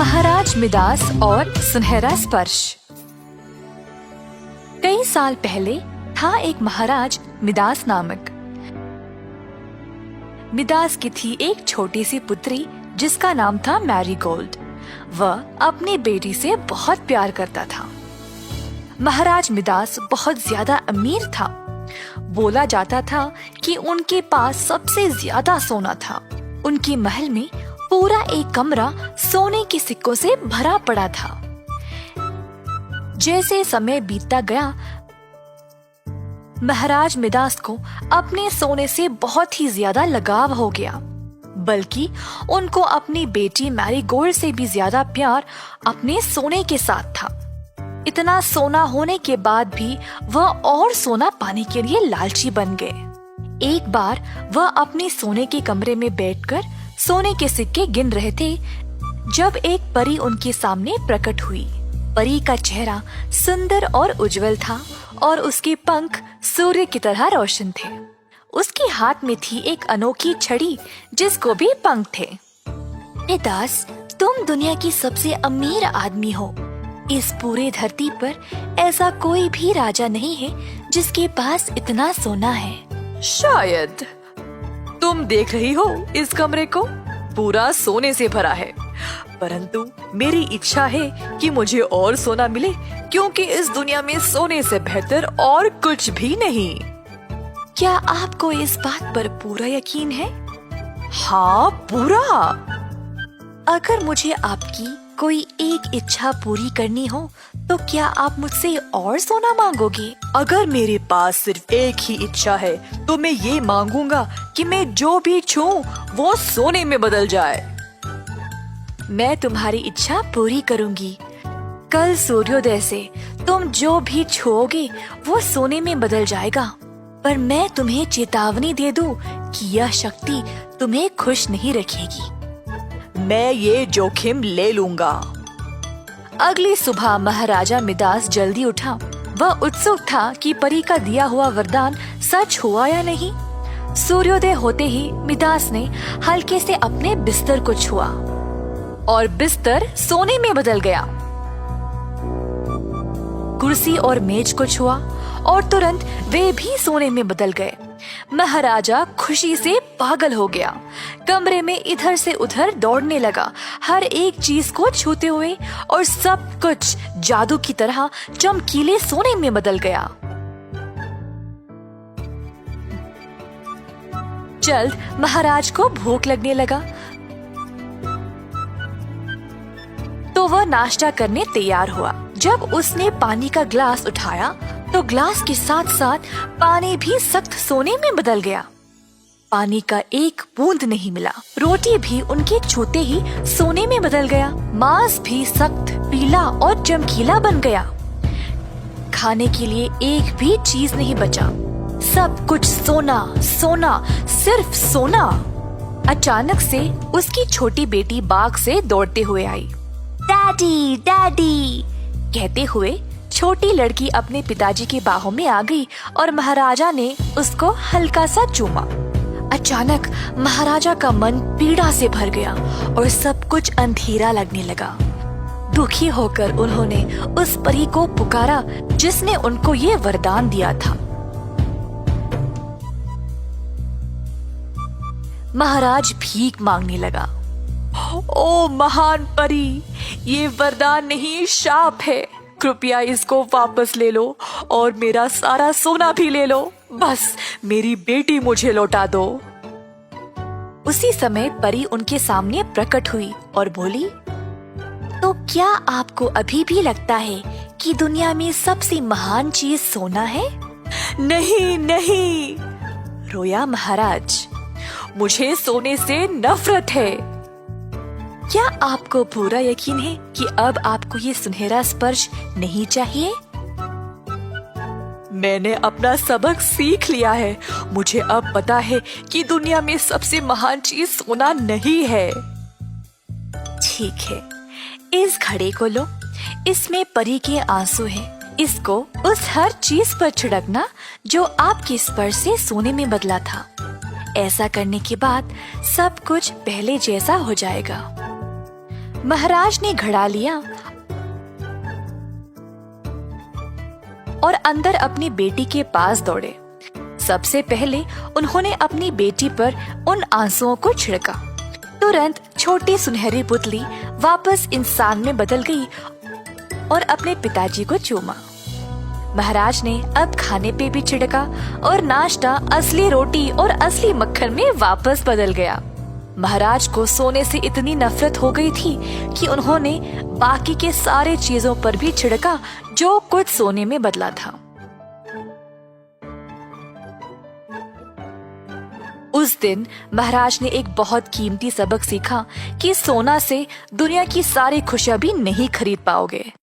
महाराज Midas और सुनहरा स्पर्श। कई साल पहले था एक महाराज मिदास नामक। मिदास की थी एक छोटी सी पुत्री जिसका नाम था मैरीगोल्ड। वह अपनी बेटी से बहुत प्यार करता था। महाराज मिदास बहुत ज्यादा अमीर था। बोला जाता था कि उनके पास सबसे ज्यादा सोना था। उनके महल में पूरा एक कमरा सोने के सिक्कों से भरा पड़ा था। जैसे समय बीतता गया, महाराज मिदास को अपने सोने से बहुत ही ज्यादा लगाव हो गया। बल्कि उनको अपनी बेटी मैरीगोल्ड से भी ज्यादा प्यार अपने सोने के साथ था। इतना सोना होने के बाद भी वह और सोना पाने के लिए लालची बन गए। एक बार वह अपने सोने के कमरे में बैठकर सोने के सिक्के गिन रहे थे जब एक परी उनके सामने प्रकट हुई। परी का चेहरा सुंदर और उज्जवल था और उसके पंख सूर्य की तरह रोशन थे। उसके हाथ में थी एक अनोखी छड़ी जिसको भी पंख थे। मिदास, तुम दुनिया की सबसे अमीर आदमी हो। इस पूरे धरती पर ऐसा कोई भी राजा नहीं है जिसके पास इतना सोना है। शायद तुम देख रही हो इस कमरे को, पूरा सोने से भरा है। परंतु मेरी इच्छा है कि मुझे और सोना मिले, क्योंकि इस दुनिया में सोने से बेहतर और कुछ भी नहीं। क्या आपको इस बात पर पूरा यकीन है? हाँ, पूरा। अगर मुझे आपकी कोई एक इच्छा पूरी करनी हो तो क्या आप मुझसे और सोना मांगोगे? अगर मेरे पास सिर्फ एक ही इच्छा है तो मैं ये मांगूंगा कि मैं जो भी छूऊं वो सोने में बदल जाए। मैं तुम्हारी इच्छा पूरी करूंगी। कल सूर्योदय से तुम जो भी छुओगे वो सोने में बदल जाएगा। पर मैं तुम्हें चेतावनी दे दूं कि यह शक्ति तुम्हें खुश नहीं रखेगी। मैं ये जोखिम ले लूंगा। अगली सुबह महाराजा मिदास जल्दी उठा। वह उत्सुक था कि परी का दिया हुआ वरदान सच हुआ या नहीं। सूर्योदय होते ही मिदास ने हल्के से अपने बिस्तर को छुआ और बिस्तर सोने में बदल गया। कुर्सी और मेज को छुआ और तुरंत वे भी सोने में बदल गए। महाराजा खुशी से पागल हो गया। कमरे में इधर से उधर दौड़ने लगा, हर एक चीज को छूते हुए, और सब कुछ जादू की तरह चमकीले सोने में बदल गया। जल्द महाराज को भूख लगने लगा तो वह नाश्ता करने तैयार हुआ। जब उसने पानी का ग्लास उठाया तो ग्लास के साथ साथ पानी भी सख्त सोने में बदल गया। पानी का एक बूंद नहीं मिला। रोटी भी उनके छूते ही सोने में बदल गया। मांस भी सख्त पीला और चमकीला बन गया। खाने के लिए एक भी चीज नहीं बचा। सब कुछ सोना, सोना, सिर्फ सोना। अचानक से उसकी छोटी बेटी बाग से दौड़ते हुए आई। डैडी, डैडी कहते हुए छोटी लड़की अपने पिताजी की बाहों में आ गई और महाराजा ने उसको हल्का सा चूमा। अचानक महाराजा का मन पीड़ा से भर गया और सब कुछ अंधेरा लगने लगा। दुखी होकर उन्होंने उस परी को पुकारा जिसने उनको ये वरदान दिया था। महाराज भीख मांगने लगा। ओ महान परी, ये वरदान नहीं शाप है। कृपया इसको वापस ले लो और मेरा सारा सोना भी ले लो। बस मेरी बेटी मुझे लौटा दो। उसी समय परी उनके सामने प्रकट हुई और बोली, तो क्या आपको अभी भी लगता है कि दुनिया में सबसे महान चीज सोना है? नहीं, नहीं, रोया महाराज। मुझे सोने से नफरत है। क्या आपको पूरा यकीन है कि अब आपको ये सुनहरा स्पर्श नहीं चाहिए? मैंने अपना सबक सीख लिया है। मुझे अब पता है कि दुनिया में सबसे महान चीज सोना नहीं है। ठीक है, इस घड़े को लो। इसमें परी के आंसू हैं। इसको उस हर चीज पर छिड़कना जो आपके स्पर्श से सोने में बदला था। ऐसा करने के बाद सब कुछ पहले जैसा हो जाएगा। महाराज ने घड़ा लिया और अंदर अपनी बेटी के पास दौड़े। सबसे पहले उन्होंने अपनी बेटी पर उन आंसुओं को छिड़का। तुरंत छोटी सुनहरी पुतली वापस इंसान में बदल गई और अपने पिताजी को चूमा। महाराज ने अब खाने पे भी छिड़का और नाश्ता असली रोटी और असली मक्खन में वापस बदल गया। महाराज को सोने से इतनी नफरत हो गई थी कि उन्होंने बाकी के सारे चीजों पर भी छिड़का जो कुछ सोने में बदला था। उस दिन महाराज ने एक बहुत कीमती सबक सीखा कि सोना से दुनिया की सारी खुशियां भी नहीं खरीद पाओगे।